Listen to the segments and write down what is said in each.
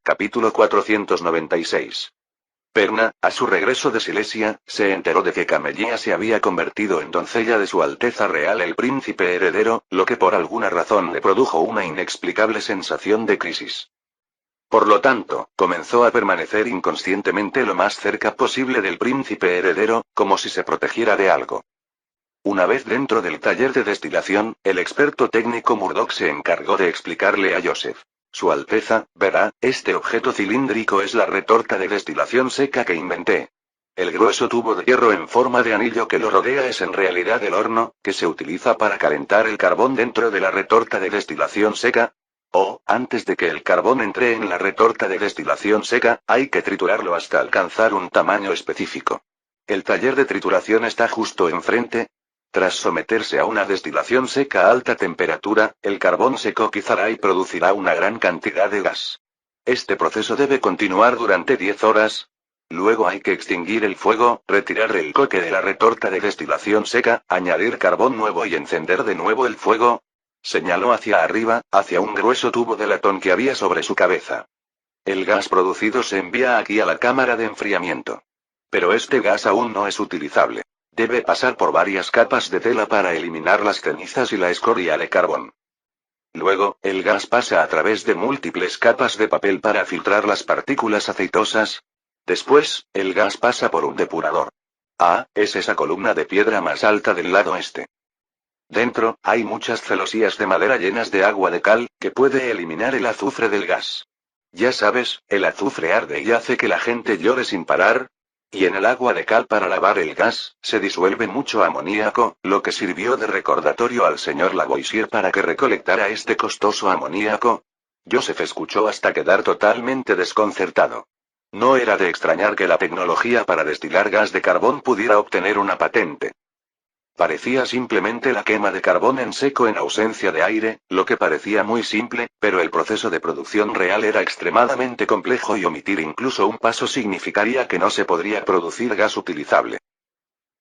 Capítulo 496. Perna, a su regreso de Silesia, se enteró de que Camellia se había convertido en doncella de Su Alteza Real el Príncipe Heredero, lo que por alguna razón le produjo una inexplicable sensación de crisis. Por lo tanto, comenzó a permanecer inconscientemente lo más cerca posible del Príncipe Heredero, como si se protegiera de algo. Una vez dentro del taller de destilación, el experto técnico Murdoch se encargó de explicarle a Joseph. Su Alteza, verá, este objeto cilíndrico es la retorta de destilación seca que inventé. El grueso tubo de hierro en forma de anillo que lo rodea es en realidad el horno, que se utiliza para calentar el carbón dentro de la retorta de destilación seca. Antes de que el carbón entre en la retorta de destilación seca, hay que triturarlo hasta alcanzar un tamaño específico. El taller de trituración está justo enfrente. Tras someterse a una destilación seca a alta temperatura, el carbón se coquizará y producirá una gran cantidad de gas. Este proceso debe continuar durante 10 horas. Luego hay que extinguir el fuego, retirar el coque de la retorta de destilación seca, añadir carbón nuevo y encender de nuevo el fuego. Señaló hacia arriba, hacia un grueso tubo de latón que había sobre su cabeza. El gas producido se envía aquí a la cámara de enfriamiento. Pero este gas aún no es utilizable. Debe pasar por varias capas de tela para eliminar las cenizas y la escoria de carbón. Luego, el gas pasa a través de múltiples capas de papel para filtrar las partículas aceitosas. Después, el gas pasa por un depurador. Es esa columna de piedra más alta del lado este. Dentro, hay muchas celosías de madera llenas de agua de cal, que puede eliminar el azufre del gas. Ya sabes, el azufre arde y hace que la gente llore sin parar. Y en el agua de cal para lavar el gas, se disuelve mucho amoníaco, lo que sirvió de recordatorio al señor Lavoisier para que recolectara este costoso amoníaco. Joseph escuchó hasta quedar totalmente desconcertado. No era de extrañar que la tecnología para destilar gas de carbón pudiera obtener una patente. Parecía simplemente la quema de carbón en seco en ausencia de aire, lo que parecía muy simple, pero el proceso de producción real era extremadamente complejo y omitir incluso un paso significaría que no se podría producir gas utilizable.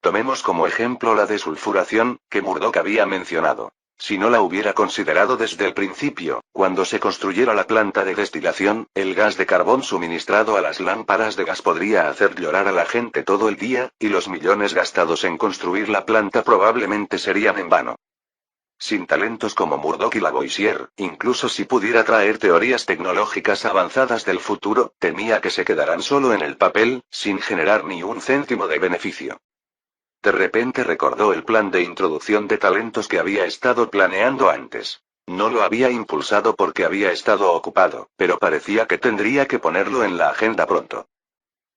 Tomemos como ejemplo la desulfuración, que Murdoch había mencionado. Si no la hubiera considerado desde el principio, cuando se construyera la planta de destilación, el gas de carbón suministrado a las lámparas de gas podría hacer llorar a la gente todo el día, y los millones gastados en construir la planta probablemente serían en vano. Sin talentos como Murdoch y Lavoisier, incluso si pudiera traer teorías tecnológicas avanzadas del futuro, temía que se quedaran solo en el papel, sin generar ni un céntimo de beneficio. De repente recordó el plan de introducción de talentos que había estado planeando antes. No lo había impulsado porque había estado ocupado, pero parecía que tendría que ponerlo en la agenda pronto.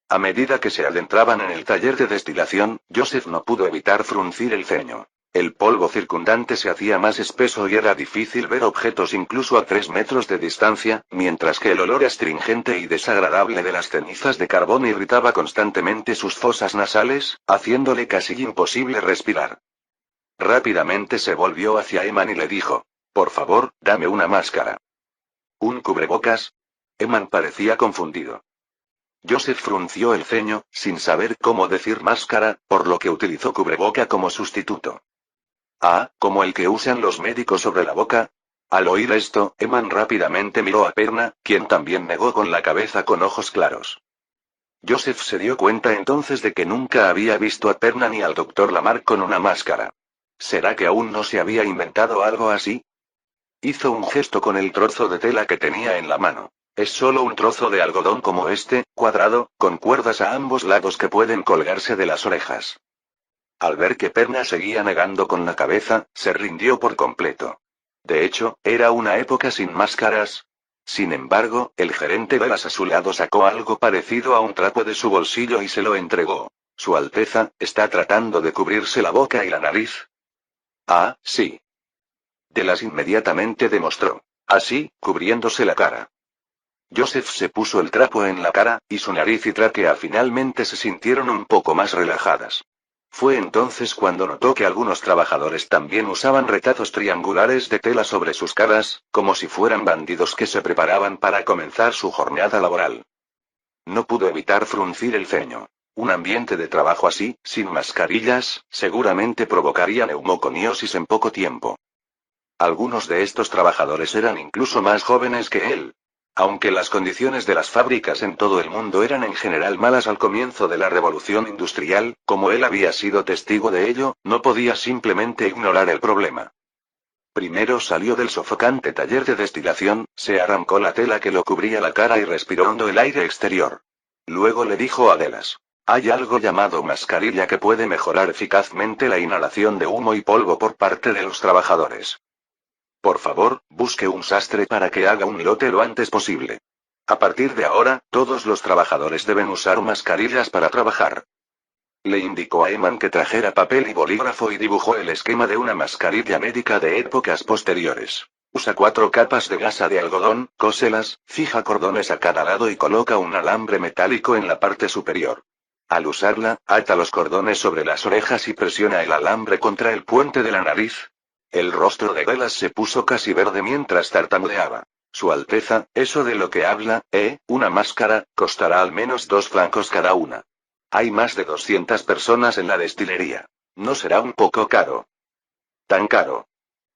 A medida que se adentraban en el taller de destilación, Joseph no pudo evitar fruncir el ceño. El polvo circundante se hacía más espeso y era difícil ver objetos incluso a 3 metros de distancia, mientras que el olor astringente y desagradable de las cenizas de carbón irritaba constantemente sus fosas nasales, haciéndole casi imposible respirar. Rápidamente se volvió hacia Eman y le dijo: «Por favor, dame una máscara». ¿Un cubrebocas? Eman parecía confundido. Joseph frunció el ceño, sin saber cómo decir máscara, por lo que utilizó cubreboca como sustituto. ¿Como el que usan los médicos sobre la boca? Al oír esto, Eman rápidamente miró a Perna, quien también negó con la cabeza con ojos claros. Joseph se dio cuenta entonces de que nunca había visto a Perna ni al doctor Lamarck con una máscara. ¿Será que aún no se había inventado algo así? Hizo un gesto con el trozo de tela que tenía en la mano. Es solo un trozo de algodón como este, cuadrado, con cuerdas a ambos lados que pueden colgarse de las orejas. Al ver que Perna seguía negando con la cabeza, se rindió por completo. De hecho, era una época sin máscaras. Sin embargo, el gerente Velas a su lado sacó algo parecido a un trapo de su bolsillo y se lo entregó. Su Alteza, ¿está tratando de cubrirse la boca y la nariz? Sí. Delas inmediatamente demostró. Así, cubriéndose la cara. Joseph se puso el trapo en la cara, y su nariz y tráquea finalmente se sintieron un poco más relajadas. Fue entonces cuando notó que algunos trabajadores también usaban retazos triangulares de tela sobre sus caras, como si fueran bandidos que se preparaban para comenzar su jornada laboral. No pudo evitar fruncir el ceño. Un ambiente de trabajo así, sin mascarillas, seguramente provocaría neumoconiosis en poco tiempo. Algunos de estos trabajadores eran incluso más jóvenes que él. Aunque las condiciones de las fábricas en todo el mundo eran en general malas al comienzo de la revolución industrial, como él había sido testigo de ello, no podía simplemente ignorar el problema. Primero salió del sofocante taller de destilación, se arrancó la tela que lo cubría la cara y respiró hondo el aire exterior. Luego le dijo a Delas: hay algo llamado mascarilla que puede mejorar eficazmente la inhalación de humo y polvo por parte de los trabajadores. Por favor, busque un sastre para que haga un lote lo antes posible. A partir de ahora, todos los trabajadores deben usar mascarillas para trabajar. Le indicó a Eman que trajera papel y bolígrafo y dibujó el esquema de una mascarilla médica de épocas posteriores. Usa 4 capas de gasa de algodón, cóselas, fija cordones a cada lado y coloca un alambre metálico en la parte superior. Al usarla, ata los cordones sobre las orejas y presiona el alambre contra el puente de la nariz. El rostro de Delas se puso casi verde mientras tartamudeaba. Su Alteza, eso de lo que habla, una máscara, costará al menos 2 francos cada una. Hay más de 200 personas en la destilería. ¿No será un poco caro? ¿Tan caro?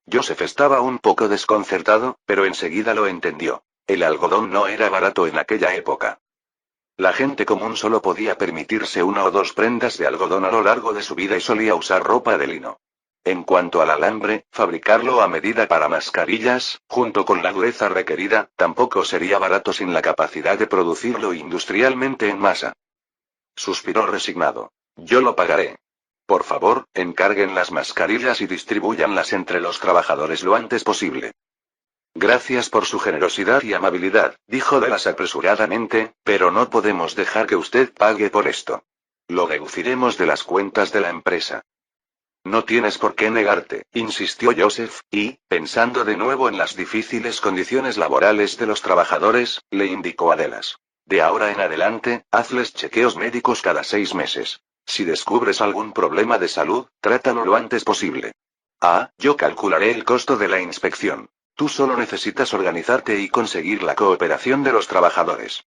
Joseph estaba un poco desconcertado, pero enseguida lo entendió. El algodón no era barato en aquella época. La gente común solo podía permitirse 1 o 2 prendas de algodón a lo largo de su vida y solía usar ropa de lino. En cuanto al alambre, fabricarlo a medida para mascarillas, junto con la dureza requerida, tampoco sería barato sin la capacidad de producirlo industrialmente en masa. Suspiró resignado. Yo lo pagaré. Por favor, encarguen las mascarillas y distribúyanlas entre los trabajadores lo antes posible. Gracias por su generosidad y amabilidad, dijo Delas apresuradamente, pero no podemos dejar que usted pague por esto. Lo deduciremos de las cuentas de la empresa. No tienes por qué negarte, insistió Joseph, y, pensando de nuevo en las difíciles condiciones laborales de los trabajadores, le indicó a Delas: de ahora en adelante, hazles chequeos médicos cada 6 meses. Si descubres algún problema de salud, trátalo lo antes posible. Yo calcularé el costo de la inspección. Tú solo necesitas organizarte y conseguir la cooperación de los trabajadores.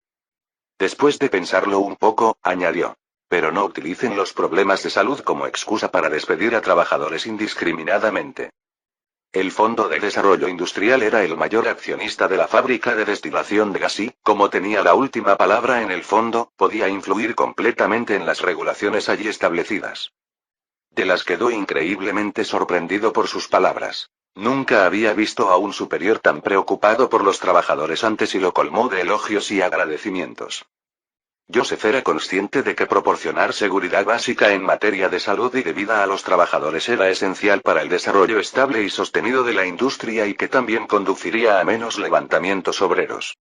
Después de pensarlo un poco, añadió: pero no utilicen los problemas de salud como excusa para despedir a trabajadores indiscriminadamente. El Fondo de Desarrollo Industrial era el mayor accionista de la fábrica de destilación de gas y, como tenía la última palabra en el fondo, podía influir completamente en las regulaciones allí establecidas. Delas quedó increíblemente sorprendido por sus palabras. Nunca había visto a un superior tan preocupado por los trabajadores antes y lo colmó de elogios y agradecimientos. Joseph era consciente de que proporcionar seguridad básica en materia de salud y de vida a los trabajadores era esencial para el desarrollo estable y sostenido de la industria y que también conduciría a menos levantamientos obreros.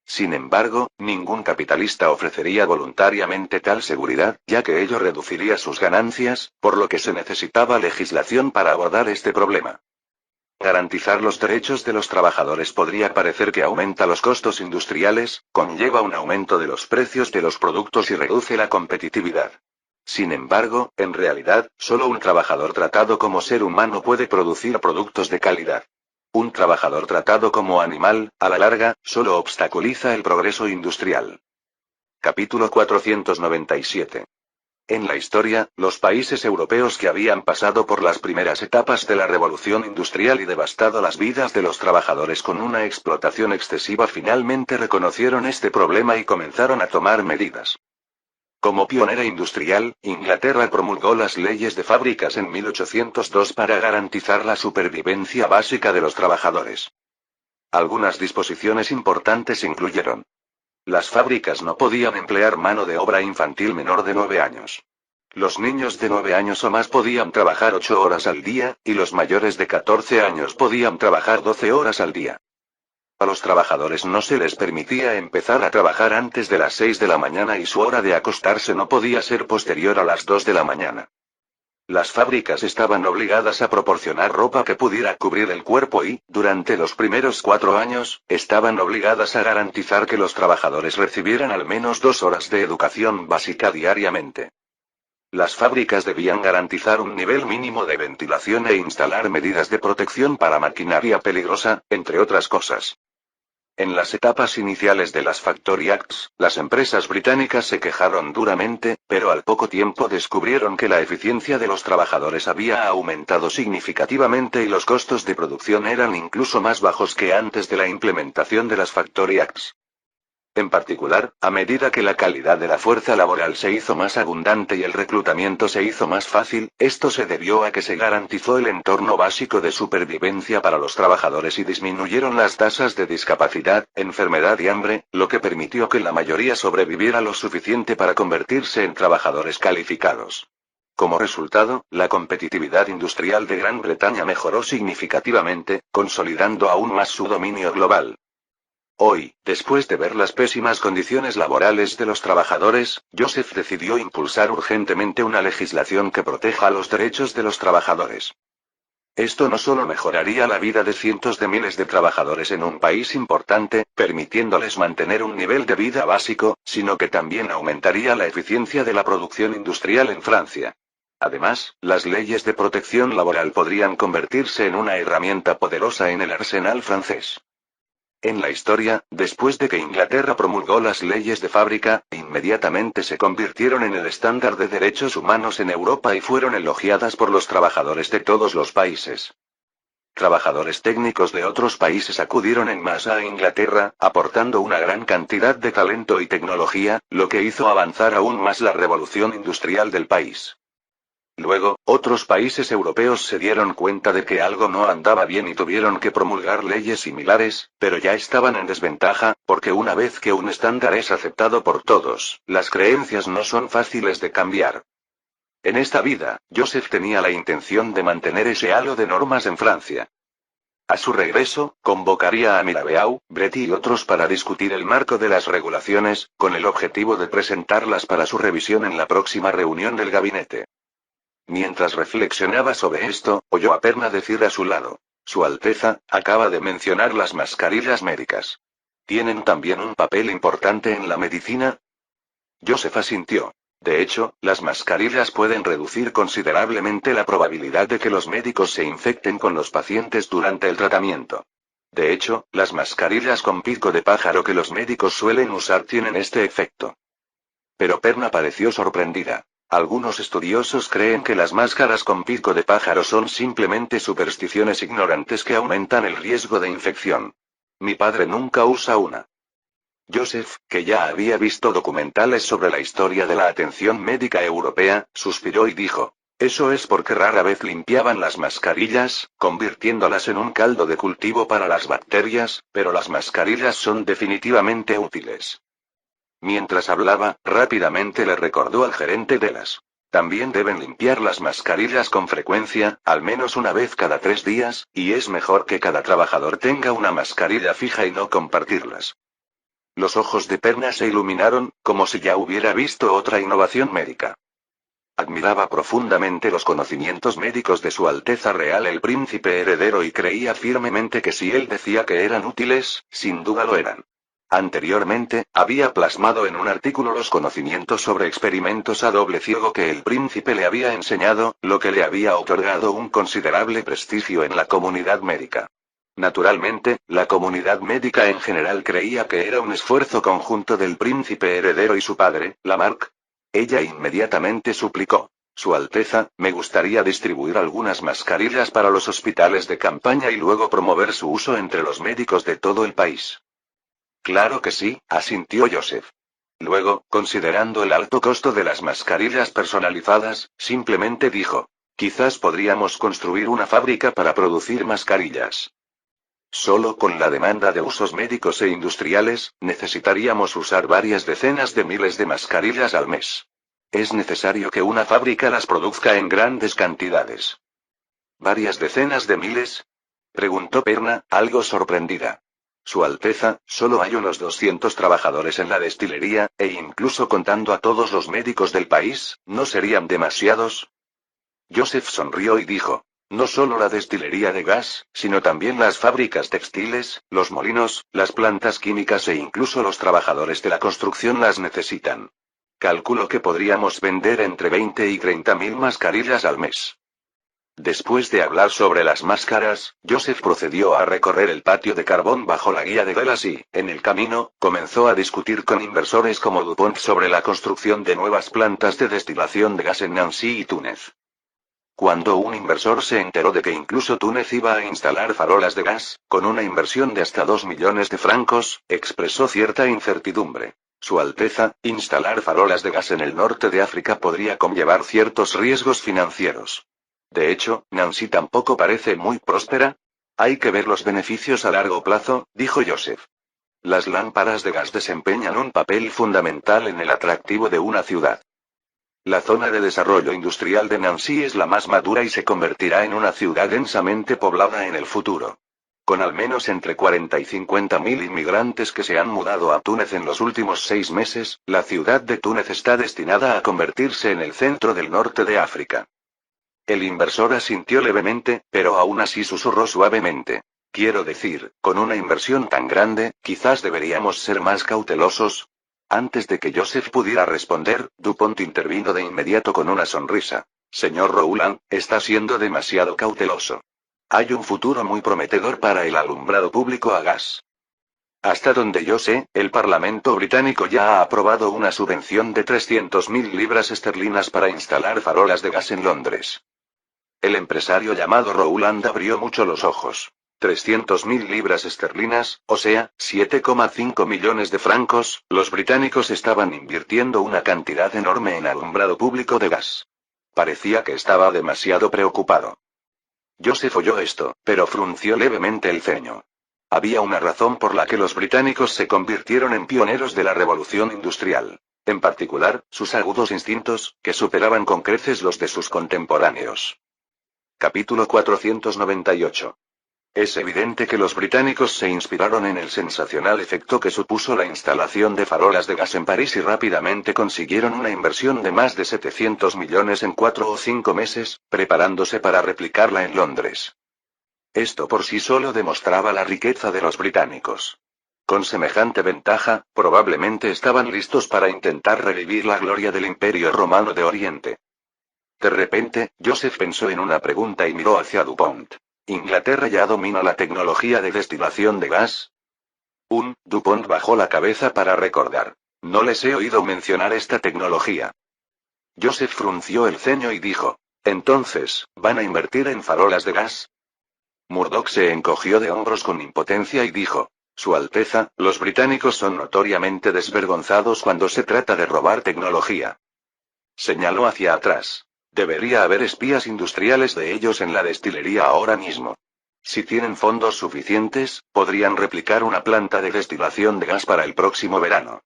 Sin embargo, ningún capitalista ofrecería voluntariamente tal seguridad, ya que ello reduciría sus ganancias, por lo que se necesitaba legislación para abordar este problema. Garantizar los derechos de los trabajadores podría parecer que aumenta los costos industriales, conlleva un aumento de los precios de los productos y reduce la competitividad. Sin embargo, en realidad, solo un trabajador tratado como ser humano puede producir productos de calidad. Un trabajador tratado como animal, a la larga, solo obstaculiza el progreso industrial. Capítulo 497. En la historia, los países europeos que habían pasado por las primeras etapas de la revolución industrial y devastado las vidas de los trabajadores con una explotación excesiva finalmente reconocieron este problema y comenzaron a tomar medidas. Como pionera industrial, Inglaterra promulgó las leyes de fábricas en 1802 para garantizar la supervivencia básica de los trabajadores. Algunas disposiciones importantes incluyeron: las fábricas no podían emplear mano de obra infantil menor de 9 años. Los niños de 9 años o más podían trabajar 8 horas al día, y los mayores de 14 años podían trabajar 12 horas al día. A los trabajadores no se les permitía empezar a trabajar antes de las 6 de la mañana y su hora de acostarse no podía ser posterior a las 2 de la mañana. Las fábricas estaban obligadas a proporcionar ropa que pudiera cubrir el cuerpo y, durante los primeros 4 años, estaban obligadas a garantizar que los trabajadores recibieran al menos 2 horas de educación básica diariamente. Las fábricas debían garantizar un nivel mínimo de ventilación e instalar medidas de protección para maquinaria peligrosa, entre otras cosas. En las etapas iniciales de las Factory Acts, las empresas británicas se quejaron duramente, pero al poco tiempo descubrieron que la eficiencia de los trabajadores había aumentado significativamente y los costos de producción eran incluso más bajos que antes de la implementación de las Factory Acts. En particular, a medida que la calidad de la fuerza laboral se hizo más abundante y el reclutamiento se hizo más fácil, esto se debió a que se garantizó el entorno básico de supervivencia para los trabajadores y disminuyeron las tasas de discapacidad, enfermedad y hambre, lo que permitió que la mayoría sobreviviera lo suficiente para convertirse en trabajadores calificados. Como resultado, la competitividad industrial de Gran Bretaña mejoró significativamente, consolidando aún más su dominio global. Hoy, después de ver las pésimas condiciones laborales de los trabajadores, Joseph decidió impulsar urgentemente una legislación que proteja los derechos de los trabajadores. Esto no solo mejoraría la vida de cientos de miles de trabajadores en un país importante, permitiéndoles mantener un nivel de vida básico, sino que también aumentaría la eficiencia de la producción industrial en Francia. Además, las leyes de protección laboral podrían convertirse en una herramienta poderosa en el arsenal francés. En la historia, después de que Inglaterra promulgó las leyes de fábrica, inmediatamente se convirtieron en el estándar de derechos humanos en Europa y fueron elogiadas por los trabajadores de todos los países. Trabajadores técnicos de otros países acudieron en masa a Inglaterra, aportando una gran cantidad de talento y tecnología, lo que hizo avanzar aún más la revolución industrial del país. Luego, otros países europeos se dieron cuenta de que algo no andaba bien y tuvieron que promulgar leyes similares, pero ya estaban en desventaja, porque una vez que un estándar es aceptado por todos, las creencias no son fáciles de cambiar. En esta vida, Joseph tenía la intención de mantener ese halo de normas en Francia. A su regreso, convocaría a Mirabeau, Bretty y otros para discutir el marco de las regulaciones, con el objetivo de presentarlas para su revisión en la próxima reunión del gabinete. Mientras reflexionaba sobre esto, oyó a Perna decir a su lado: Su Alteza, acaba de mencionar las mascarillas médicas. ¿Tienen también un papel importante en la medicina? Joseph asintió. De hecho, las mascarillas pueden reducir considerablemente la probabilidad de que los médicos se infecten con los pacientes durante el tratamiento. De hecho, las mascarillas con pico de pájaro que los médicos suelen usar tienen este efecto. Pero Perna pareció sorprendida. Algunos estudiosos creen que las máscaras con pico de pájaro son simplemente supersticiones ignorantes que aumentan el riesgo de infección. Mi padre nunca usa una. Joseph, que ya había visto documentales sobre la historia de la atención médica europea, suspiró y dijo: Eso es porque rara vez limpiaban las mascarillas, convirtiéndolas en un caldo de cultivo para las bacterias, pero las mascarillas son definitivamente útiles. Mientras hablaba, rápidamente le recordó al gerente de las. También deben limpiar las mascarillas con frecuencia, al menos una vez cada 3 días, y es mejor que cada trabajador tenga una mascarilla fija y no compartirlas. Los ojos de Perna se iluminaron, como si ya hubiera visto otra innovación médica. Admiraba profundamente los conocimientos médicos de Su Alteza Real el Príncipe Heredero y creía firmemente que si él decía que eran útiles, sin duda lo eran. Anteriormente, había plasmado en un artículo los conocimientos sobre experimentos a doble ciego que el príncipe le había enseñado, lo que le había otorgado un considerable prestigio en la comunidad médica. Naturalmente, la comunidad médica en general creía que era un esfuerzo conjunto del príncipe heredero y su padre, Lamarck. Ella inmediatamente suplicó: Su Alteza, me gustaría distribuir algunas mascarillas para los hospitales de campaña y luego promover su uso entre los médicos de todo el país. Claro que sí, asintió Joseph. Luego, considerando el alto costo de las mascarillas personalizadas, simplemente dijo: Quizás podríamos construir una fábrica para producir mascarillas. Solo con la demanda de usos médicos e industriales, necesitaríamos usar varias decenas de miles de mascarillas al mes. Es necesario que una fábrica las produzca en grandes cantidades. ¿Varias decenas de miles? Preguntó Perna, algo sorprendida. Su Alteza, solo hay unos 200 trabajadores en la destilería, e incluso contando a todos los médicos del país, ¿no serían demasiados? Joseph sonrió y dijo: No solo la destilería de gas, sino también las fábricas textiles, los molinos, las plantas químicas e incluso los trabajadores de la construcción las necesitan. Calculo que podríamos vender entre 20 y 30.000 mascarillas al mes. Después de hablar sobre las máscaras, Joseph procedió a recorrer el patio de carbón bajo la guía de Velas y, en el camino, comenzó a discutir con inversores como DuPont sobre la construcción de nuevas plantas de destilación de gas en Nancy y Túnez. Cuando un inversor se enteró de que incluso Túnez iba a instalar farolas de gas, con una inversión de hasta 2 millones de francos, expresó cierta incertidumbre. Su Alteza, instalar farolas de gas en el norte de África podría conllevar ciertos riesgos financieros. De hecho, Nancy tampoco parece muy próspera. Hay que ver los beneficios a largo plazo, dijo Joseph. Las lámparas de gas desempeñan un papel fundamental en el atractivo de una ciudad. La zona de desarrollo industrial de Nancy es la más madura y se convertirá en una ciudad densamente poblada en el futuro. Con al menos entre 40 y 50 mil inmigrantes que se han mudado a Túnez en los últimos 6 meses, la ciudad de Túnez está destinada a convertirse en el centro del norte de África. El inversor asintió levemente, pero aún así susurró suavemente. Quiero decir, con una inversión tan grande, quizás deberíamos ser más cautelosos. Antes de que Joseph pudiera responder, DuPont intervino de inmediato con una sonrisa. Señor Rowland, está siendo demasiado cauteloso. Hay un futuro muy prometedor para el alumbrado público a gas. Hasta donde yo sé, el Parlamento británico ya ha aprobado una subvención de 300.000 libras esterlinas para instalar farolas de gas en Londres. El empresario llamado Rowland abrió mucho los ojos. 300.000 libras esterlinas, o sea, 7,5 millones de francos, los británicos estaban invirtiendo una cantidad enorme en alumbrado público de gas. Parecía que estaba demasiado preocupado. Joseph oyó esto, pero frunció levemente el ceño. Había una razón por la que los británicos se convirtieron en pioneros de la revolución industrial. En particular, sus agudos instintos, que superaban con creces los de sus contemporáneos. Capítulo 498. Es evidente que los británicos se inspiraron en el sensacional efecto que supuso la instalación de farolas de gas en París y rápidamente consiguieron una inversión de más de 700 millones en 4 o 5 meses, preparándose para replicarla en Londres. Esto por sí solo demostraba la riqueza de los británicos. Con semejante ventaja, probablemente estaban listos para intentar revivir la gloria del Imperio Romano de Oriente. De repente, Joseph pensó en una pregunta y miró hacia DuPont. ¿Inglaterra ya domina la tecnología de destilación de gas? DuPont bajó la cabeza para recordar. No les he oído mencionar esta tecnología. Joseph frunció el ceño y dijo. Entonces, ¿van a invertir en farolas de gas? Murdoch se encogió de hombros con impotencia y dijo. Su Alteza, los británicos son notoriamente desvergonzados cuando se trata de robar tecnología. Señaló hacia atrás. Debería haber espías industriales de ellos en la destilería ahora mismo. Si tienen fondos suficientes, podrían replicar una planta de destilación de gas para el próximo verano.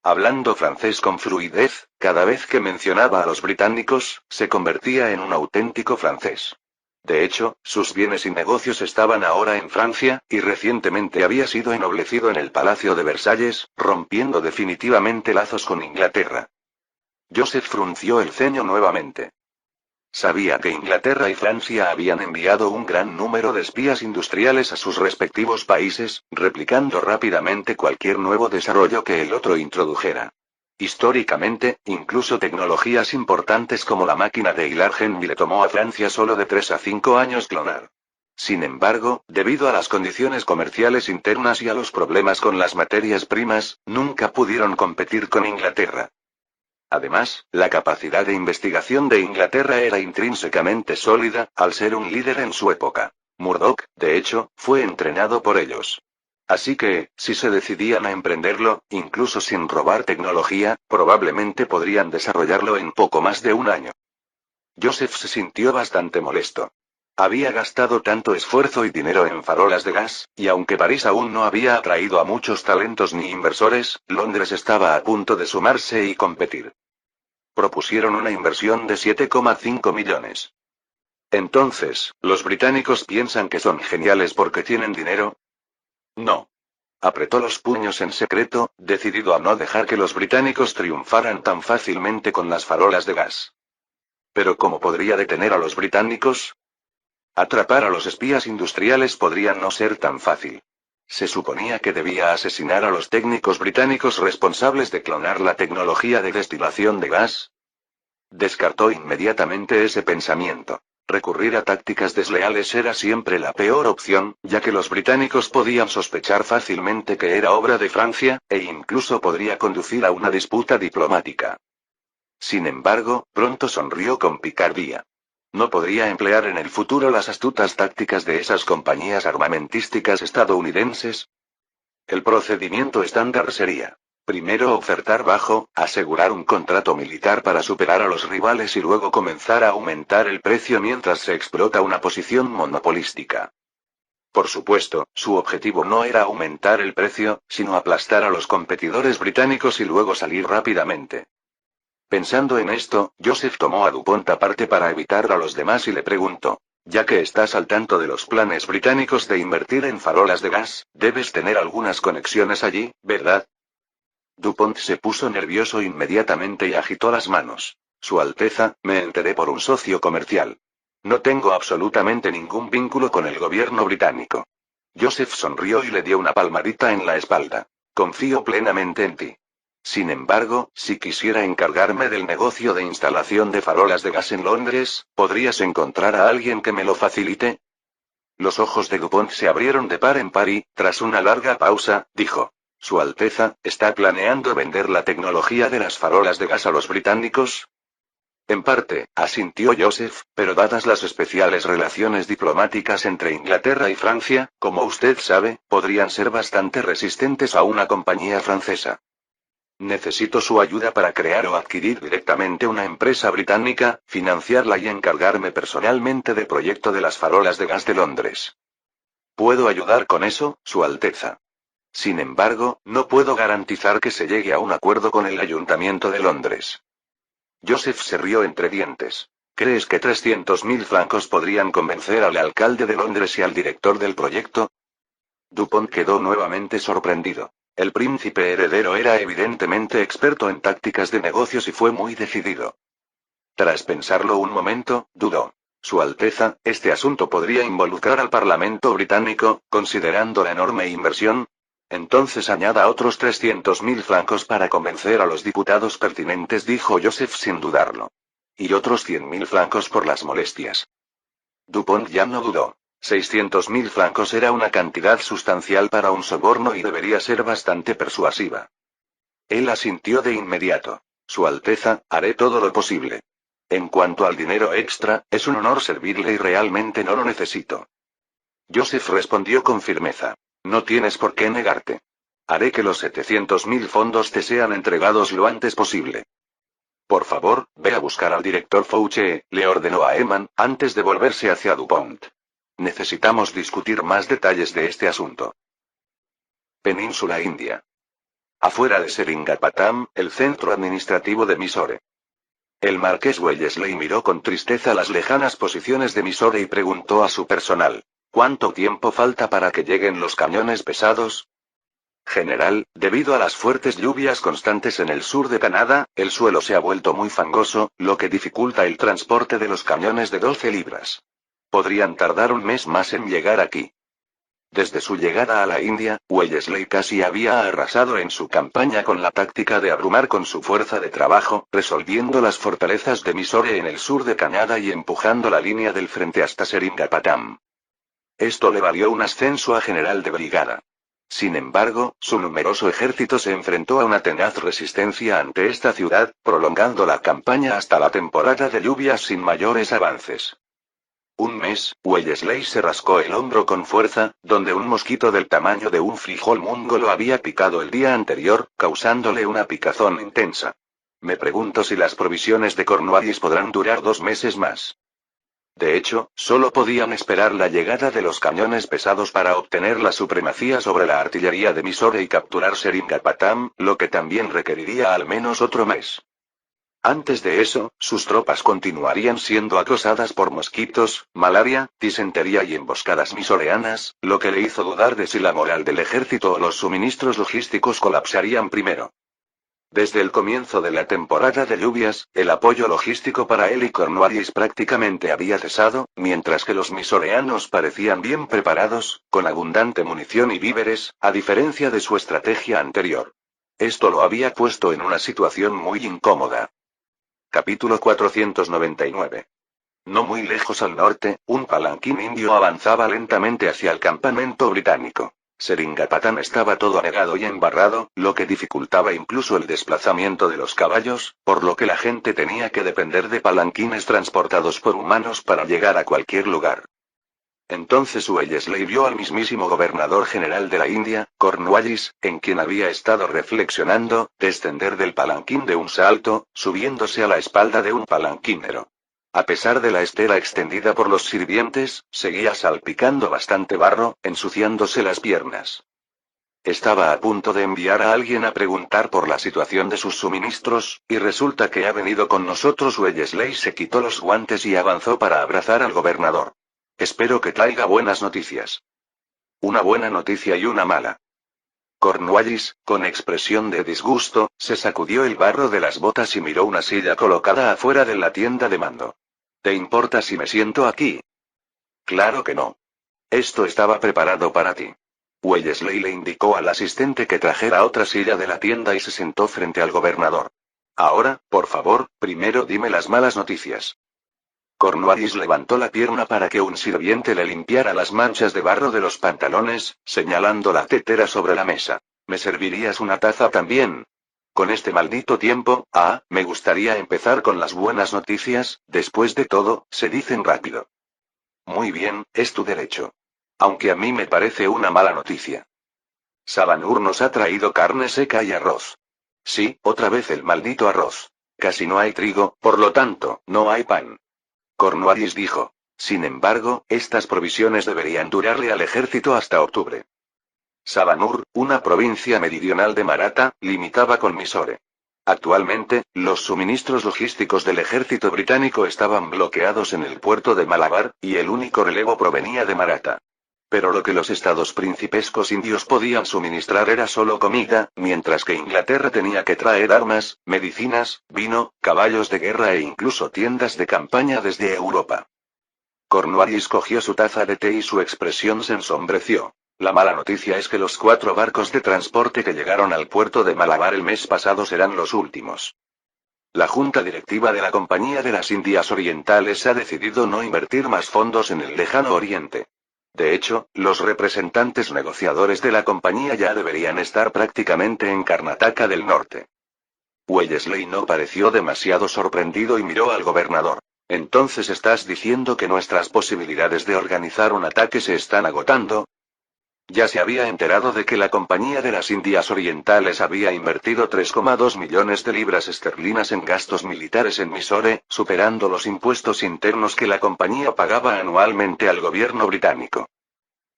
Hablando francés con fluidez, cada vez que mencionaba a los británicos, se convertía en un auténtico francés. De hecho, sus bienes y negocios estaban ahora en Francia, y recientemente había sido ennoblecido en el Palacio de Versalles, rompiendo definitivamente lazos con Inglaterra. Joseph frunció el ceño nuevamente. Sabía que Inglaterra y Francia habían enviado un gran número de espías industriales a sus respectivos países, replicando rápidamente cualquier nuevo desarrollo que el otro introdujera. Históricamente, incluso tecnologías importantes como la máquina de hilar Henry le tomó a Francia solo de 3 a 5 años clonar. Sin embargo, debido a las condiciones comerciales internas y a los problemas con las materias primas, nunca pudieron competir con Inglaterra. Además, la capacidad de investigación de Inglaterra era intrínsecamente sólida, al ser un líder en su época. Murdoch, de hecho, fue entrenado por ellos. Así que, si se decidían a emprenderlo, incluso sin robar tecnología, probablemente podrían desarrollarlo en poco más de un año. Joseph se sintió bastante molesto. Había gastado tanto esfuerzo y dinero en farolas de gas, y aunque París aún no había atraído a muchos talentos ni inversores, Londres estaba a punto de sumarse y competir. Propusieron una inversión de 7,5 millones. Entonces, ¿los británicos piensan que son geniales porque tienen dinero? No. Apretó los puños en secreto, decidido a no dejar que los británicos triunfaran tan fácilmente con las farolas de gas. ¿Pero cómo podría detener a los británicos? Atrapar a los espías industriales podría no ser tan fácil. Se suponía que debía asesinar a los técnicos británicos responsables de clonar la tecnología de destilación de gas. Descartó inmediatamente ese pensamiento. Recurrir a tácticas desleales era siempre la peor opción, ya que los británicos podían sospechar fácilmente que era obra de Francia, e incluso podría conducir a una disputa diplomática. Sin embargo, pronto sonrió con picardía. ¿No podría emplear en el futuro las astutas tácticas de esas compañías armamentísticas estadounidenses? El procedimiento estándar sería: primero ofertar bajo, asegurar un contrato militar para superar a los rivales y luego comenzar a aumentar el precio mientras se explota una posición monopolística. Por supuesto, su objetivo no era aumentar el precio, sino aplastar a los competidores británicos y luego salir rápidamente. Pensando en esto, Joseph tomó a DuPont aparte para evitar a los demás y le preguntó: ya que estás al tanto de los planes británicos de invertir en farolas de gas, debes tener algunas conexiones allí, ¿verdad? DuPont se puso nervioso inmediatamente y agitó las manos. Su Alteza, me enteré por un socio comercial. No tengo absolutamente ningún vínculo con el gobierno británico. Joseph sonrió y le dio una palmadita en la espalda. Confío plenamente en ti. Sin embargo, si quisiera encargarme del negocio de instalación de farolas de gas en Londres, ¿podrías encontrar a alguien que me lo facilite? Los ojos de DuPont se abrieron de par en par y, tras una larga pausa, dijo: Su Alteza, ¿está planeando vender la tecnología de las farolas de gas a los británicos? En parte, asintió Joseph, pero dadas las especiales relaciones diplomáticas entre Inglaterra y Francia, como usted sabe, podrían ser bastante resistentes a una compañía francesa. Necesito su ayuda para crear o adquirir directamente una empresa británica, financiarla y encargarme personalmente del proyecto de las farolas de gas de Londres. ¿Puedo ayudar con eso, Su Alteza? Sin embargo, no puedo garantizar que se llegue a un acuerdo con el Ayuntamiento de Londres. Joseph se rió entre dientes. ¿Crees que 300.000 francos podrían convencer al alcalde de Londres y al director del proyecto? DuPont quedó nuevamente sorprendido. El príncipe heredero era evidentemente experto en tácticas de negocios y fue muy decidido. Tras pensarlo un momento, dudó. Su Alteza, este asunto podría involucrar al Parlamento británico, considerando la enorme inversión. Entonces añada otros 300.000 francos para convencer a los diputados pertinentes, dijo Joseph sin dudarlo. Y otros 100.000 francos por las molestias. DuPont ya no dudó. 600.000 francos era una cantidad sustancial para un soborno y debería ser bastante persuasiva. Él asintió de inmediato. Su Alteza, haré todo lo posible. En cuanto al dinero extra, es un honor servirle y realmente no lo necesito. Joseph respondió con firmeza. No tienes por qué negarte. Haré que los 700.000 fondos te sean entregados lo antes posible. Por favor, ve a buscar al director Fauche, le ordenó a Eman, antes de volverse hacia DuPont. Necesitamos discutir más detalles de este asunto. Península India. Afuera de Seringapatam, el centro administrativo de Mysore. El marqués Wellesley miró con tristeza las lejanas posiciones de Mysore y preguntó a su personal: ¿cuánto tiempo falta para que lleguen los camiones pesados? General, debido a las fuertes lluvias constantes en el sur de Canadá, el suelo se ha vuelto muy fangoso, lo que dificulta el transporte de los camiones de 12 libras. Podrían tardar un mes más en llegar aquí. Desde su llegada a la India, Wellesley casi había arrasado en su campaña con la táctica de abrumar con su fuerza de trabajo, resolviendo las fortalezas de Mysore en el sur de Canadá y empujando la línea del frente hasta Seringapatam. Esto le valió un ascenso a general de brigada. Sin embargo, su numeroso ejército se enfrentó a una tenaz resistencia ante esta ciudad, prolongando la campaña hasta la temporada de lluvias sin mayores avances. Un mes, Wellesley se rascó el hombro con fuerza, donde un mosquito del tamaño de un frijol mungo lo había picado el día anterior, causándole una picazón intensa. Me pregunto si las provisiones de Cornwallis podrán durar 2 meses más. De hecho, solo podían esperar la llegada de los camiones pesados para obtener la supremacía sobre la artillería de Mysore y capturar Seringapatam, lo que también requeriría al menos otro mes. Antes de eso, sus tropas continuarían siendo acosadas por mosquitos, malaria, disentería y emboscadas misoreanas, lo que le hizo dudar de si la moral del ejército o los suministros logísticos colapsarían primero. Desde el comienzo de la temporada de lluvias, el apoyo logístico para él y Cornwallis prácticamente había cesado, mientras que los misoreanos parecían bien preparados, con abundante munición y víveres, a diferencia de su estrategia anterior. Esto lo había puesto en una situación muy incómoda. Capítulo 499. No muy lejos al norte, un palanquín indio avanzaba lentamente hacia el campamento británico. Seringapatam estaba todo anegado y embarrado, lo que dificultaba incluso el desplazamiento de los caballos, por lo que la gente tenía que depender de palanquines transportados por humanos para llegar a cualquier lugar. Entonces Wellesley vio al mismísimo gobernador general de la India, Cornwallis, en quien había estado reflexionando, descender del palanquín de un salto, subiéndose a la espalda de un palanquinero. A pesar de la estera extendida por los sirvientes, seguía salpicando bastante barro, ensuciándose las piernas. Estaba a punto de enviar a alguien a preguntar por la situación de sus suministros, y resulta que ha venido con nosotros. Wellesley se quitó los guantes y avanzó para abrazar al gobernador. Espero que traiga buenas noticias. Una buena noticia y una mala. Cornwallis, con expresión de disgusto, se sacudió el barro de las botas y miró una silla colocada afuera de la tienda de mando. ¿Te importa si me siento aquí? Claro que no. Esto estaba preparado para ti. Wellesley le indicó al asistente que trajera otra silla de la tienda y se sentó frente al gobernador. Ahora, por favor, primero dime las malas noticias. Cornwallis levantó la pierna para que un sirviente le limpiara las manchas de barro de los pantalones, señalando la tetera sobre la mesa. ¿Me servirías una taza también? Con este maldito tiempo, me gustaría empezar con las buenas noticias, después de todo, se dicen rápido. Muy bien, es tu derecho. Aunque a mí me parece una mala noticia. Sabanur nos ha traído carne seca y arroz. Sí, otra vez el maldito arroz. Casi no hay trigo, por lo tanto, no hay pan. Cornwallis dijo. Sin embargo, estas provisiones deberían durarle al ejército hasta octubre. Sabanur, una provincia meridional de Maratha, limitaba con Mysore. Actualmente, los suministros logísticos del ejército británico estaban bloqueados en el puerto de Malabar, y el único relevo provenía de Maratha. Pero lo que los estados principescos indios podían suministrar era solo comida, mientras que Inglaterra tenía que traer armas, medicinas, vino, caballos de guerra e incluso tiendas de campaña desde Europa. Cornwallis cogió su taza de té y su expresión se ensombreció. La mala noticia es que los 4 barcos de transporte que llegaron al puerto de Malabar el mes pasado serán los últimos. La junta directiva de la Compañía de las Indias Orientales ha decidido no invertir más fondos en el lejano oriente. De hecho, los representantes negociadores de la compañía ya deberían estar prácticamente en Karnataka del Norte. Wellesley no pareció demasiado sorprendido y miró al gobernador. ¿Entonces estás diciendo que nuestras posibilidades de organizar un ataque se están agotando? Ya se había enterado de que la Compañía de las Indias Orientales había invertido 3,2 millones de libras esterlinas en gastos militares en Mysore, superando los impuestos internos que la compañía pagaba anualmente al gobierno británico.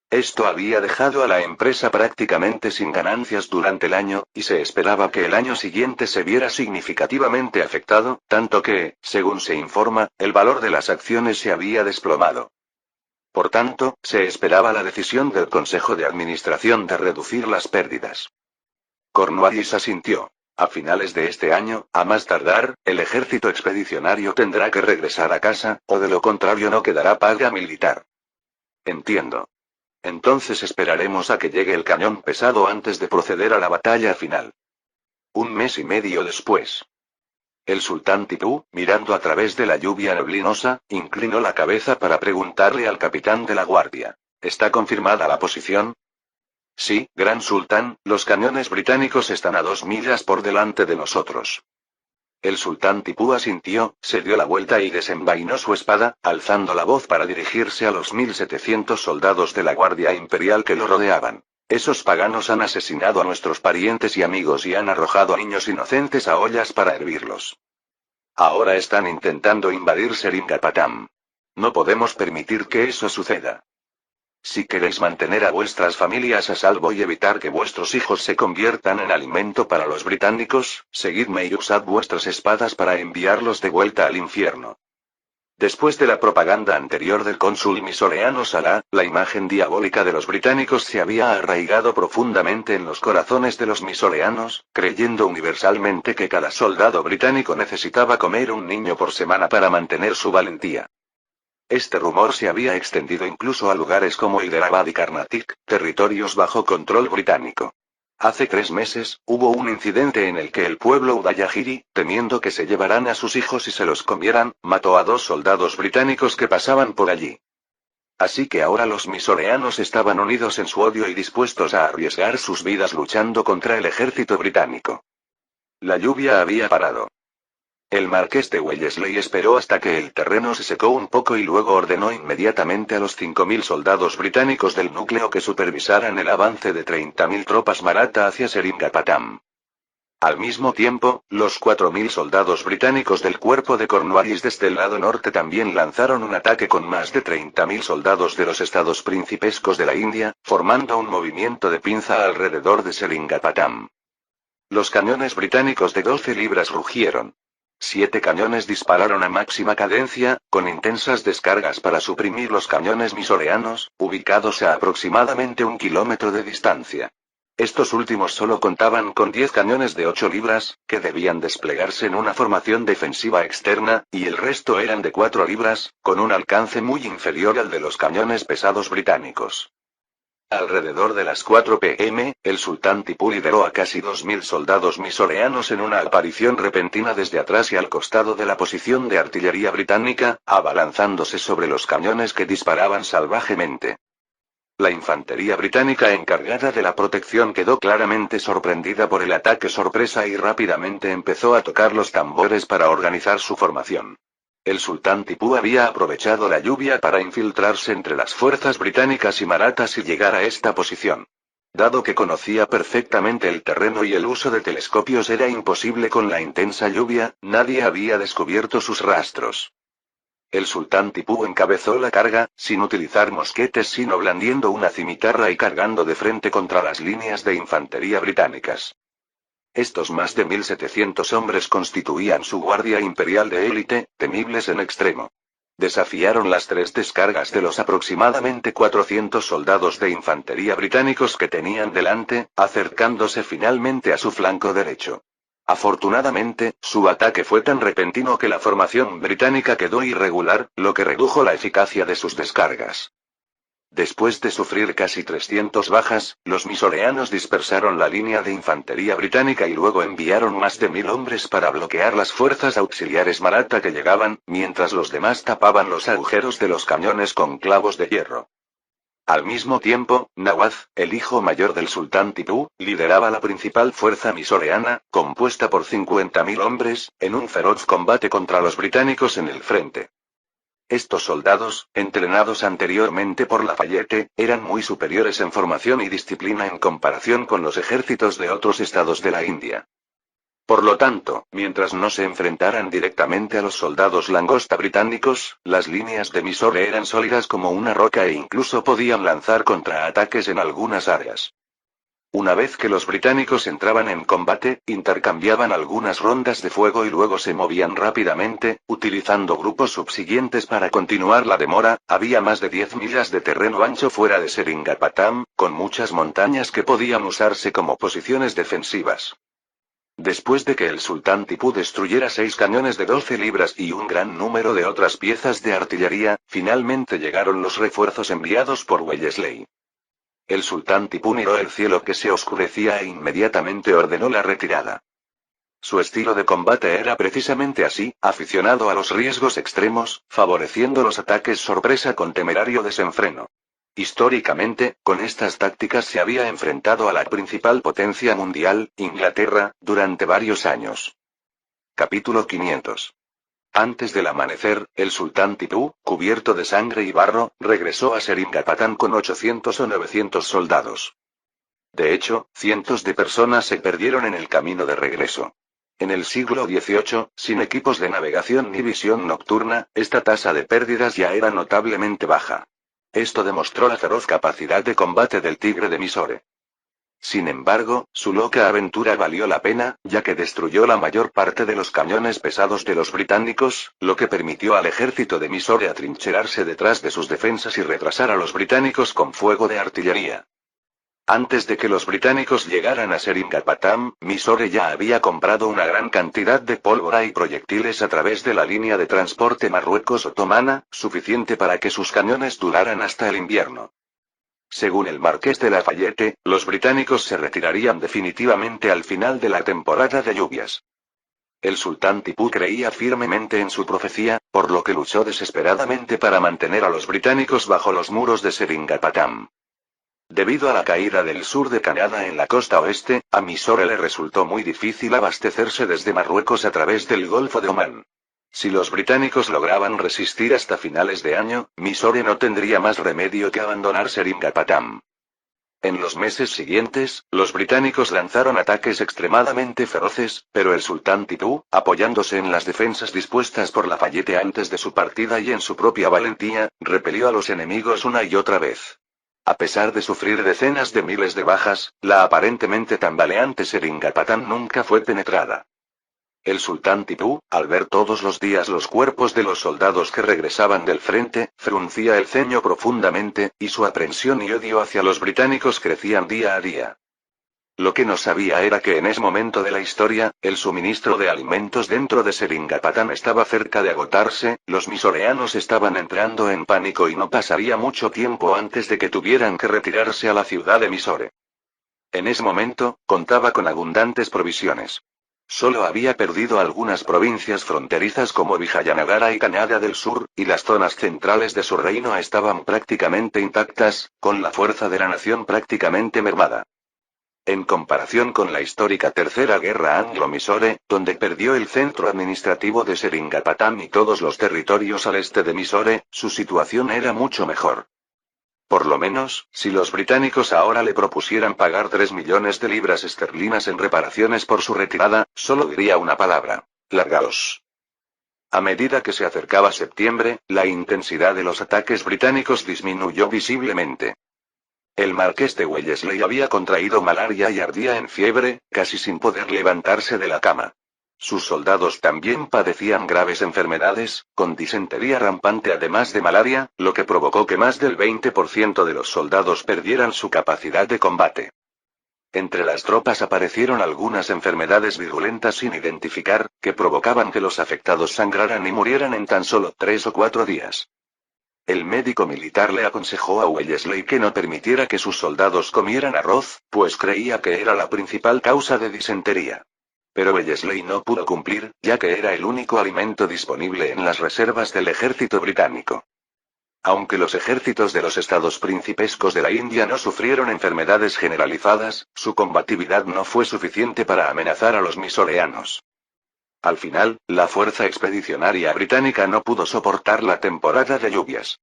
Esto había dejado a la empresa prácticamente sin ganancias durante el año, y se esperaba que el año siguiente se viera significativamente afectado, tanto que, según se informa, el valor de las acciones se había desplomado. Por tanto, se esperaba la decisión del Consejo de Administración de reducir las pérdidas. Cornwallis asintió. A finales de este año, a más tardar, el ejército expedicionario tendrá que regresar a casa, o de lo contrario no quedará paga militar. Entiendo. Entonces esperaremos a que llegue el cañón pesado antes de proceder a la batalla final. 1 mes y medio después. El sultán Tipú, mirando a través de la lluvia neblinosa, inclinó la cabeza para preguntarle al capitán de la guardia. ¿Está confirmada la posición? Sí, gran sultán, los cañones británicos están a 2 millas por delante de nosotros. El sultán Tipú asintió, se dio la vuelta y desenvainó su espada, alzando la voz para dirigirse a los 1.700 soldados de la Guardia Imperial que lo rodeaban. Esos paganos han asesinado a nuestros parientes y amigos y han arrojado a niños inocentes a ollas para hervirlos. Ahora están intentando invadir Seringapatam. No podemos permitir que eso suceda. Si queréis mantener a vuestras familias a salvo y evitar que vuestros hijos se conviertan en alimento para los británicos, seguidme y usad vuestras espadas para enviarlos de vuelta al infierno. Después de la propaganda anterior del cónsul misoreano Salah, la imagen diabólica de los británicos se había arraigado profundamente en los corazones de los misoreanos, creyendo universalmente que cada soldado británico necesitaba comer un niño por semana para mantener su valentía. Este rumor se había extendido incluso a lugares como Hyderabad y Karnataka, territorios bajo control británico. Hace 3 meses, hubo un incidente en el que el pueblo Udayagiri, temiendo que se llevaran a sus hijos y se los comieran, mató a 2 soldados británicos que pasaban por allí. Así que ahora los misoreanos estaban unidos en su odio y dispuestos a arriesgar sus vidas luchando contra el ejército británico. La lluvia había parado. El marqués de Wellesley esperó hasta que el terreno se secó un poco y luego ordenó inmediatamente a los 5.000 soldados británicos del núcleo que supervisaran el avance de 30.000 tropas maratha hacia Seringapatam. Al mismo tiempo, los 4.000 soldados británicos del cuerpo de Cornwallis desde el lado norte también lanzaron un ataque con más de 30.000 soldados de los estados principescos de la India, formando un movimiento de pinza alrededor de Seringapatam. Los cañones británicos de 12 libras rugieron. 7 cañones dispararon a máxima cadencia, con intensas descargas para suprimir los cañones misoreanos, ubicados a aproximadamente 1 kilómetro de distancia. Estos últimos solo contaban con 10 cañones de 8 libras, que debían desplegarse en una formación defensiva externa, y el resto eran de 4 libras, con un alcance muy inferior al de los cañones pesados británicos. Alrededor de las 4 p.m., el sultán Tipú lideró a casi 2.000 soldados misoreanos en una aparición repentina desde atrás y al costado de la posición de artillería británica, abalanzándose sobre los cañones que disparaban salvajemente. La infantería británica encargada de la protección quedó claramente sorprendida por el ataque sorpresa y rápidamente empezó a tocar los tambores para organizar su formación. El sultán Tipú había aprovechado la lluvia para infiltrarse entre las fuerzas británicas y marathas y llegar a esta posición. Dado que conocía perfectamente el terreno y el uso de telescopios era imposible con la intensa lluvia, nadie había descubierto sus rastros. El sultán Tipú encabezó la carga, sin utilizar mosquetes sino blandiendo una cimitarra y cargando de frente contra las líneas de infantería británicas. Estos más de 1.700 hombres constituían su guardia imperial de élite, temibles en extremo. Desafiaron las 3 descargas de los aproximadamente 400 soldados de infantería británicos que tenían delante, acercándose finalmente a su flanco derecho. Afortunadamente, su ataque fue tan repentino que la formación británica quedó irregular, lo que redujo la eficacia de sus descargas. Después de sufrir casi 300 bajas, los misoreanos dispersaron la línea de infantería británica y luego enviaron más de 1.000 hombres para bloquear las fuerzas auxiliares maratha que llegaban, mientras los demás tapaban los agujeros de los cañones con clavos de hierro. Al mismo tiempo, Nawaz, el hijo mayor del sultán Tipú, lideraba la principal fuerza misoreana, compuesta por 50.000 hombres, en un feroz combate contra los británicos en el frente. Estos soldados, entrenados anteriormente por Lafayette, eran muy superiores en formación y disciplina en comparación con los ejércitos de otros estados de la India. Por lo tanto, mientras no se enfrentaran directamente a los soldados langosta británicos, las líneas de Mysore eran sólidas como una roca e incluso podían lanzar contraataques en algunas áreas. Una vez que los británicos entraban en combate, intercambiaban algunas rondas de fuego y luego se movían rápidamente, utilizando grupos subsiguientes para continuar la demora. Había más de 10 millas de terreno ancho fuera de Seringapatam, con muchas montañas que podían usarse como posiciones defensivas. Después de que el sultán Tipú destruyera 6 cañones de 12 libras y un gran número de otras piezas de artillería, finalmente llegaron los refuerzos enviados por Wellesley. El sultán Tipú miró el cielo que se oscurecía e inmediatamente ordenó la retirada. Su estilo de combate era precisamente así, aficionado a los riesgos extremos, favoreciendo los ataques sorpresa con temerario desenfreno. Históricamente, con estas tácticas se había enfrentado a la principal potencia mundial, Inglaterra, durante varios años. Capítulo 500. Antes del amanecer, el sultán Tipú, cubierto de sangre y barro, regresó a Seringapatam con 800 o 900 soldados. De hecho, cientos de personas se perdieron en el camino de regreso. En el siglo XVIII, sin equipos de navegación ni visión nocturna, esta tasa de pérdidas ya era notablemente baja. Esto demostró la feroz capacidad de combate del tigre de Mysore. Sin embargo, su loca aventura valió la pena, ya que destruyó la mayor parte de los cañones pesados de los británicos, lo que permitió al ejército de Mysore atrincherarse detrás de sus defensas y retrasar a los británicos con fuego de artillería. Antes de que los británicos llegaran a Seringapatam, Mysore ya había comprado una gran cantidad de pólvora y proyectiles a través de la línea de transporte Marruecos-Otomana, suficiente para que sus cañones duraran hasta el invierno. Según el marqués de Lafayette, los británicos se retirarían definitivamente al final de la temporada de lluvias. El sultán Tipú creía firmemente en su profecía, por lo que luchó desesperadamente para mantener a los británicos bajo los muros de Seringapatam. Debido a la caída del sur de Canadá en la costa oeste, a Mysore le resultó muy difícil abastecerse desde Marruecos a través del Golfo de Omán. Si los británicos lograban resistir hasta finales de año, Mysore no tendría más remedio que abandonar Seringapatam. En los meses siguientes, los británicos lanzaron ataques extremadamente feroces, pero el sultán Tipú, apoyándose en las defensas dispuestas por Lafayette antes de su partida y en su propia valentía, repelió a los enemigos una y otra vez. A pesar de sufrir decenas de miles de bajas, la aparentemente tambaleante Seringapatam nunca fue penetrada. El sultán Tipú, al ver todos los días los cuerpos de los soldados que regresaban del frente, fruncía el ceño profundamente, y su aprensión y odio hacia los británicos crecían día a día. Lo que no sabía era que en ese momento de la historia, el suministro de alimentos dentro de Seringapatam estaba cerca de agotarse, los misoreanos estaban entrando en pánico y no pasaría mucho tiempo antes de que tuvieran que retirarse a la ciudad de Mysore. En ese momento, contaba con abundantes provisiones. Solo había perdido algunas provincias fronterizas como Vijayanagara y Canadá del Sur, y las zonas centrales de su reino estaban prácticamente intactas, con la fuerza de la nación prácticamente mermada. En comparación con la histórica Tercera Guerra Anglo-Mysore, donde perdió el centro administrativo de Seringapatam y todos los territorios al este de Mysore, su situación era mucho mejor. Por lo menos, si los británicos ahora le propusieran pagar 3 millones de libras esterlinas en reparaciones por su retirada, solo diría una palabra: largaos. A medida que se acercaba septiembre, la intensidad de los ataques británicos disminuyó visiblemente. El marqués de Wellesley había contraído malaria y ardía en fiebre, casi sin poder levantarse de la cama. Sus soldados también padecían graves enfermedades, con disentería rampante además de malaria, lo que provocó que más del 20% de los soldados perdieran su capacidad de combate. Entre las tropas aparecieron algunas enfermedades virulentas sin identificar, que provocaban que los afectados sangraran y murieran en tan solo 3 o 4 días. El médico militar le aconsejó a Wellesley que no permitiera que sus soldados comieran arroz, pues creía que era la principal causa de disentería. Pero Wellesley no pudo cumplir, ya que era el único alimento disponible en las reservas del ejército británico. Aunque los ejércitos de los estados principescos de la India no sufrieron enfermedades generalizadas, su combatividad no fue suficiente para amenazar a los misoreanos. Al final, la fuerza expedicionaria británica no pudo soportar la temporada de lluvias.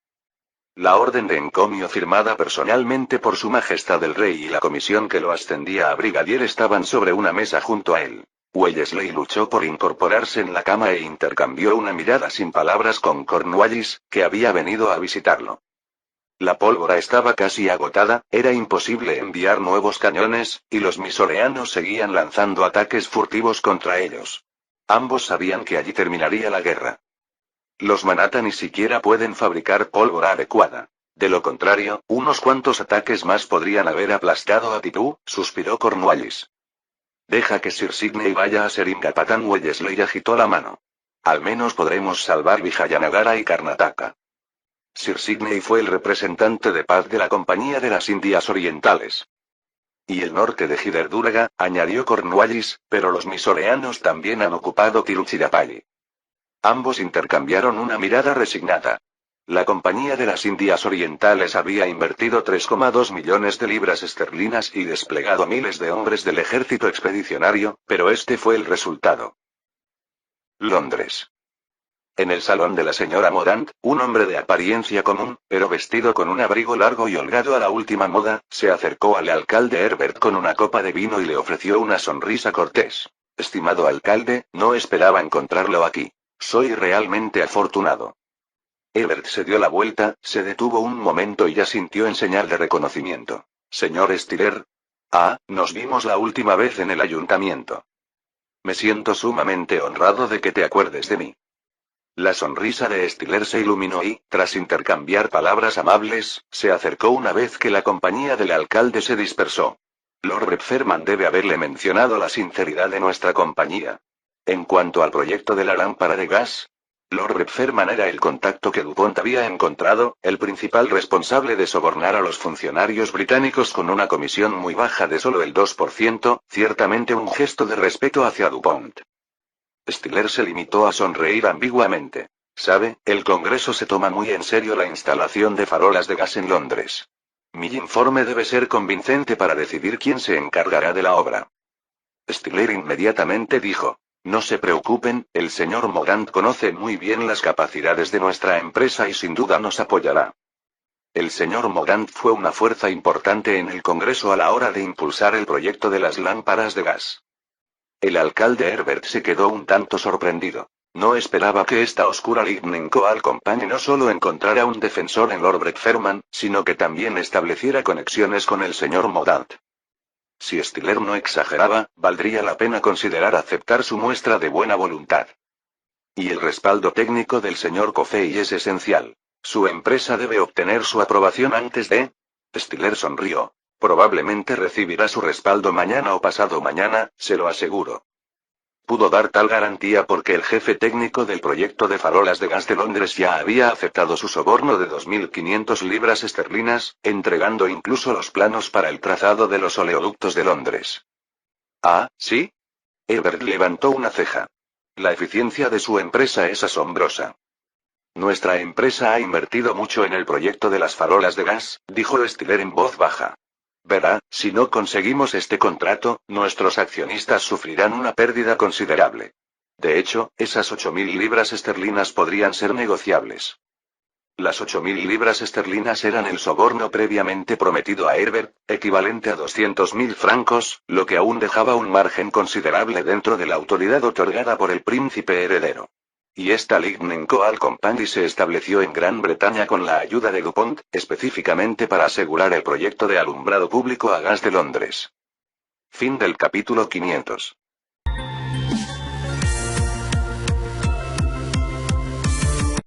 La orden de encomio firmada personalmente por Su Majestad el Rey y la comisión que lo ascendía a brigadier estaban sobre una mesa junto a él. Wellesley luchó por incorporarse en la cama e intercambió una mirada sin palabras con Cornwallis, que había venido a visitarlo. La pólvora estaba casi agotada, era imposible enviar nuevos cañones, y los misoreanos seguían lanzando ataques furtivos contra ellos. Ambos sabían que allí terminaría la guerra. Los Manata ni siquiera pueden fabricar pólvora adecuada. De lo contrario, unos cuantos ataques más podrían haber aplastado a Tipú, suspiró Cornwallis. Deja que Sir Sidney vaya a Seringapatam. Wellesley agitó la mano. Al menos podremos salvar Vijayanagara y Karnataka. Sir Sidney fue el representante de paz de la Compañía de las Indias Orientales. Y el norte de Hyderabad, añadió Cornwallis, pero los misoreanos también han ocupado Tiruchirappalli. Ambos intercambiaron una mirada resignada. La Compañía de las Indias Orientales había invertido 3,2 millones de libras esterlinas y desplegado miles de hombres del ejército expedicionario, pero este fue el resultado. Londres. En el salón de la señora Morant, un hombre de apariencia común, pero vestido con un abrigo largo y holgado a la última moda, se acercó al alcalde Herbert con una copa de vino y le ofreció una sonrisa cortés. Estimado alcalde, no esperaba encontrarlo aquí. Soy realmente afortunado. Herbert se dio la vuelta, se detuvo un momento y asintió en señal de reconocimiento. Señor Stiller. Ah, nos vimos la última vez en el ayuntamiento. Me siento sumamente honrado de que te acuerdes de mí. La sonrisa de Stiller se iluminó y, tras intercambiar palabras amables, se acercó una vez que la compañía del alcalde se dispersó. Lord Redferman debe haberle mencionado la sinceridad de nuestra compañía. En cuanto al proyecto de la lámpara de gas, Lord Redferman era el contacto que DuPont había encontrado, el principal responsable de sobornar a los funcionarios británicos con una comisión muy baja de solo el 2%, ciertamente un gesto de respeto hacia DuPont. Stiller se limitó a sonreír ambiguamente. Sabe, el Congreso se toma muy en serio la instalación de farolas de gas en Londres. Mi informe debe ser convincente para decidir quién se encargará de la obra. Stiller inmediatamente dijo. No se preocupen, el señor Morant conoce muy bien las capacidades de nuestra empresa y sin duda nos apoyará. El señor Morant fue una fuerza importante en el Congreso a la hora de impulsar el proyecto de las lámparas de gas. El alcalde Herbert se quedó un tanto sorprendido. No esperaba que esta oscura Lightning Coal Company no solo encontrara un defensor en Lord Redferman, sino que también estableciera conexiones con el señor Morant. Si Stiller no exageraba, valdría la pena considerar aceptar su muestra de buena voluntad. Y el respaldo técnico del señor Coffey es esencial. Su empresa debe obtener su aprobación antes de... Stiller sonrió. Probablemente recibirá su respaldo mañana o pasado mañana, se lo aseguro. Pudo dar tal garantía porque el jefe técnico del proyecto de farolas de gas de Londres ya había aceptado su soborno de 2.500 libras esterlinas, entregando incluso los planos para el trazado de los oleoductos de Londres. ¿Ah, sí? Herbert levantó una ceja. La eficiencia de su empresa es asombrosa. Nuestra empresa ha invertido mucho en el proyecto de las farolas de gas, dijo Stiller en voz baja. Verá, si no conseguimos este contrato, nuestros accionistas sufrirán una pérdida considerable. De hecho, esas 8.000 libras esterlinas podrían ser negociables. Las 8.000 libras esterlinas eran el soborno previamente prometido a Herbert, equivalente a 200.000 francos, lo que aún dejaba un margen considerable dentro de la autoridad otorgada por el príncipe heredero. Y esta Lightning Coal Company se estableció en Gran Bretaña con la ayuda de DuPont, específicamente para asegurar el proyecto de alumbrado público a gas de Londres. Fin del capítulo 500.